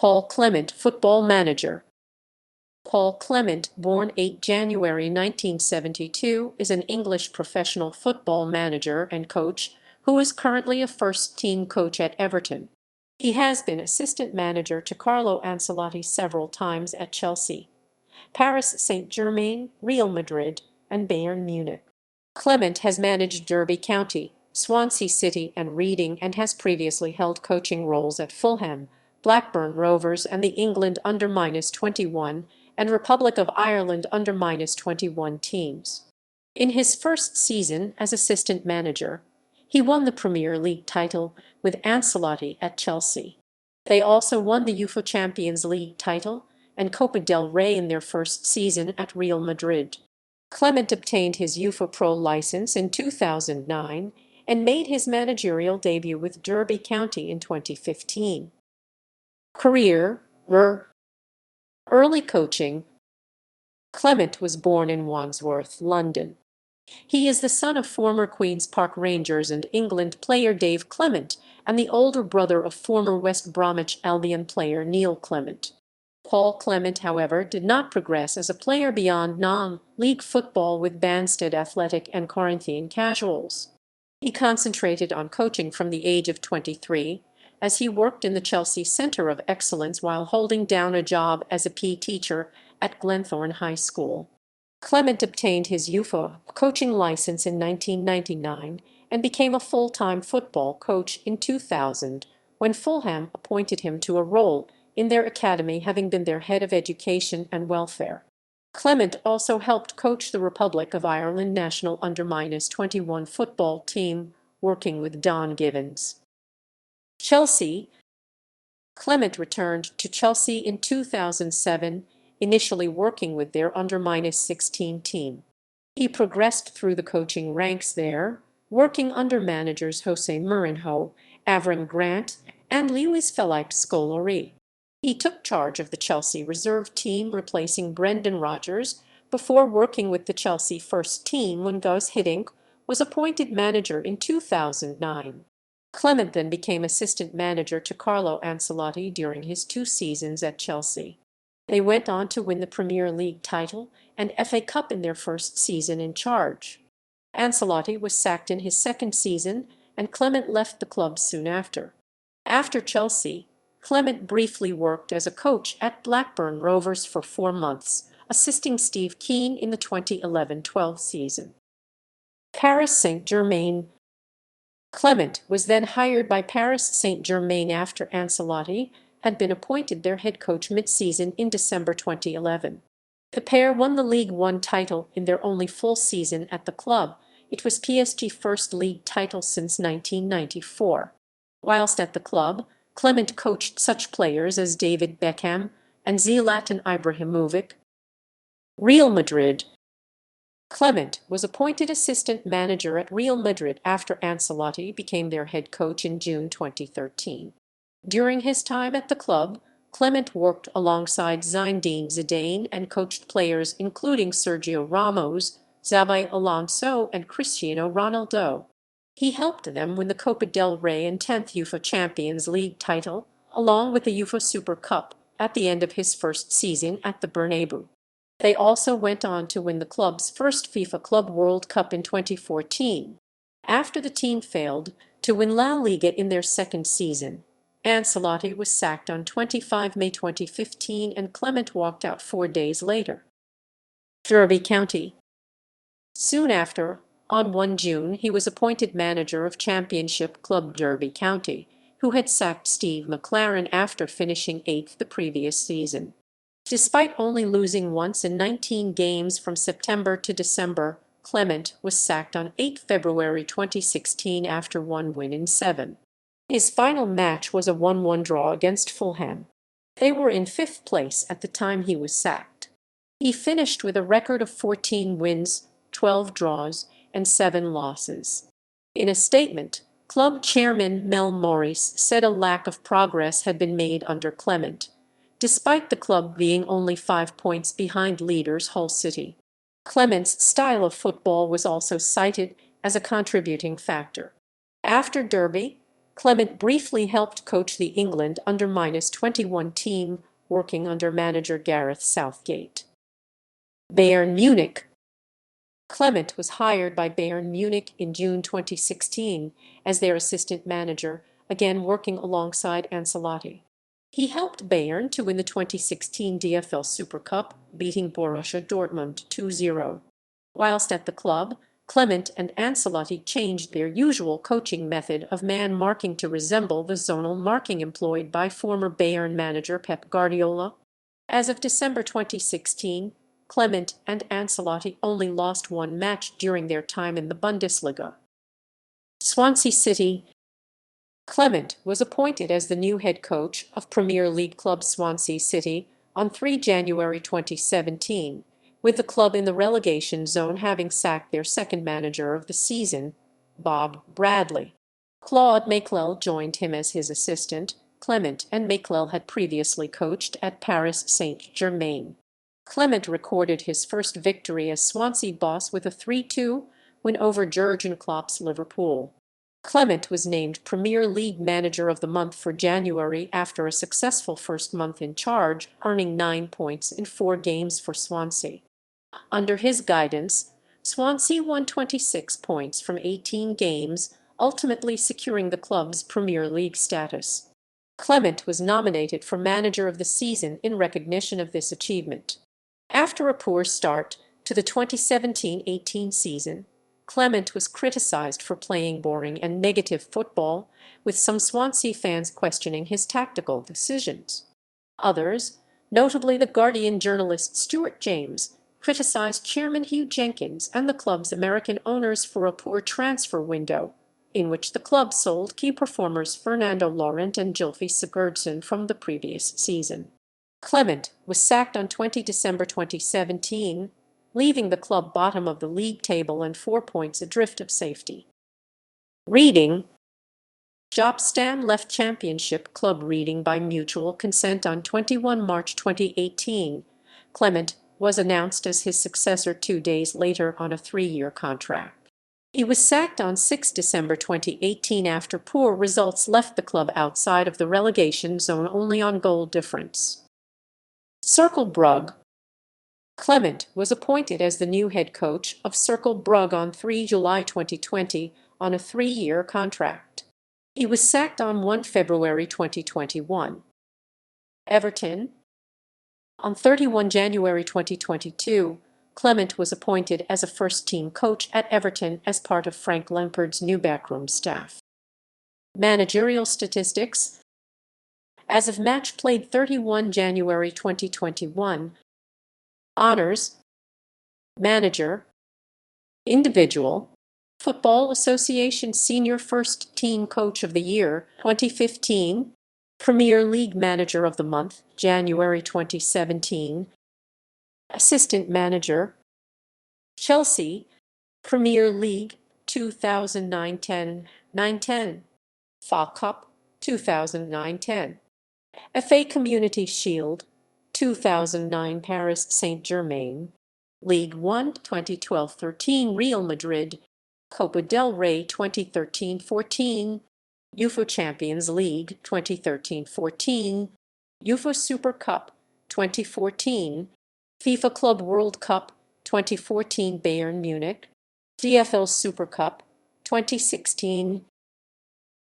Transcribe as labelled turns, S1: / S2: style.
S1: Paul Clement, football manager. Paul Clement, born 8 January 1972, is an English professional football manager and coach who is currently a first-team coach at Everton. He has been assistant manager to Carlo Ancelotti several times at Chelsea, Paris Saint-Germain, Real Madrid, and Bayern Munich. Clement has managed Derby County, Swansea City and Reading, and has previously held coaching roles at Fulham, Blackburn Rovers and the England under-21 and Republic of Ireland under-21 teams. In his first season as assistant manager, he won the Premier League title with Ancelotti at Chelsea. They also won the UEFA Champions League title and Copa del Rey in their first season at Real Madrid. Clement obtained his UEFA Pro license in 2009 and made his managerial debut with Derby County in 2015. Career. Early coaching. Clement was born in Wandsworth, London. He is the son of former Queen's Park Rangers and England player Dave Clement and the older brother of former West Bromwich Albion player Neil Clement. Paul Clement, however, did not progress as a player beyond non-league football with Banstead Athletic and Corinthian Casuals. He concentrated on coaching from the age of 23, as he worked in the Chelsea Centre of Excellence while holding down a job as a PE teacher at Glenthorne High School. Clement obtained his UEFA coaching license in 1999 and became a full-time football coach in 2000, when Fulham appointed him to a role in their academy, having been their head of education and welfare. Clement also helped coach the Republic of Ireland national under-21 football team, working with Don Givens. Chelsea. Clement returned to Chelsea in 2007, initially working with their under-16 team. He progressed through the coaching ranks there, working under managers Jose Mourinho, Avram Grant, and Luis Felipe Scolari. He took charge of the Chelsea reserve team, replacing Brendan Rodgers, before working with the Chelsea first team when Gus Hiddink was appointed manager in 2009. Clement then became assistant manager to Carlo Ancelotti during his 2 seasons at Chelsea. They went on to win the Premier League title and FA Cup in their first season in charge. Ancelotti was sacked in his second season, and Clement left the club soon after. After Chelsea, Clement briefly worked as a coach at Blackburn Rovers for 4 months, assisting Steve Keane in the 2011-12 season. Paris Saint-Germain. Clement was then hired by Paris Saint-Germain after Ancelotti had been appointed their head coach mid-season in December 2011. The pair won the League One title in their only full season at the club. It was PSG's first league title since 1994. Whilst at the club, Clement coached such players as David Beckham and Zlatan Ibrahimovic. Real Madrid. Clement was appointed assistant manager at Real Madrid after Ancelotti became their head coach in June 2013. During his time at the club, Clement worked alongside Zinedine Zidane and coached players including Sergio Ramos, Xabi Alonso, and Cristiano Ronaldo. He helped them win the Copa del Rey and 10th UEFA Champions League title, along with the UEFA Super Cup, at the end of his first season at the Bernabeu. They also went on to win the club's first FIFA Club World Cup in 2014. After the team failed to win La Liga in their second season, Ancelotti was sacked on 25 May 2015 and Clement walked out 4 days later. Derby County. Soon after, on 1 June, he was appointed manager of Championship club Derby County, who had sacked Steve McLaren after finishing 8th the previous season. Despite only losing once in 19 games from September to December, Clement was sacked on 8 February 2016 after 1 win in 7. His final match was a 1-1 draw against Fulham. They were in 5th place at the time he was sacked. He finished with a record of 14 wins, 12 draws, and 7 losses. In a statement, club chairman Mel Morris said a lack of progress had been made under Clement, despite the club being only 5 points behind leaders Hull City. Clement's style of football was also cited as a contributing factor. After Derby, Clement briefly helped coach the England under-21 team, working under manager Gareth Southgate. Bayern Munich. Clement was hired by Bayern Munich in June 2016 as their assistant manager, again working alongside Ancelotti. He helped Bayern to win the 2016 DFL Super Cup, beating Borussia Dortmund 2-0. Whilst at the club, Clement and Ancelotti changed their usual coaching method of man marking to resemble the zonal marking employed by former Bayern manager Pep Guardiola. As of December 2016, Clement and Ancelotti only lost one match during their time in the Bundesliga. Swansea City. Clement was appointed as the new head coach of Premier League club Swansea City on 3 January 2017, with the club in the relegation zone having sacked their second manager of the season, Bob Bradley. Claude Makélélé joined him as his assistant. Clement and Makélélé had previously coached at Paris Saint-Germain. Clement recorded his first victory as Swansea boss with a 3-2 win over Jurgen Klopp's Liverpool. Clement was named Premier League Manager of the Month for January after a successful first month in charge, earning 9 points in 4 games for Swansea. Under his guidance, Swansea won 26 points from 18 games, ultimately securing the club's Premier League status. Clement was nominated for Manager of the Season in recognition of this achievement. After a poor start to the 2017-18 season, Clement was criticized for playing boring and negative football, with some Swansea fans questioning his tactical decisions. Others, notably The Guardian journalist Stuart James, criticized Chairman Hugh Jenkins and the club's American owners for a poor transfer window, in which the club sold key performers Fernando Llorente and Gylfi Sigurdsson from the previous season. Clement was sacked on 20 December 2017, leaving the club bottom of the league table and 4 points adrift of safety. Reading. Job Stan left Championship club Reading by mutual consent on 21 March 2018. Clement was announced as his successor 2 days later on a 3-year contract. He was sacked on 6 December 2018 after poor results left the club outside of the relegation zone only on goal difference. Cercle Brugge. Clement was appointed as the new head coach of Cercle Brugge on 3 July 2020 on a 3-year contract. He was sacked on 1 February 2021. Everton. On 31 January 2022, Clement was appointed as a first-team coach at Everton as part of Frank Lampard's new backroom staff. Managerial statistics. As of match played 31 January 2021, honors, manager, individual, Football Association Senior First Team Coach of the Year 2015, Premier League Manager of the Month January 2017, Assistant Manager, Chelsea, Premier League 2009-10, 9-10, FA Cup 2009-10, FA Community Shield 2009 Paris Saint-Germain, League 1 2012-13 Real Madrid, Copa del Rey 2013-14, UEFA Champions League 2013-14, UEFA Super Cup 2014, FIFA Club World Cup 2014 Bayern Munich, DFL Super Cup 2016,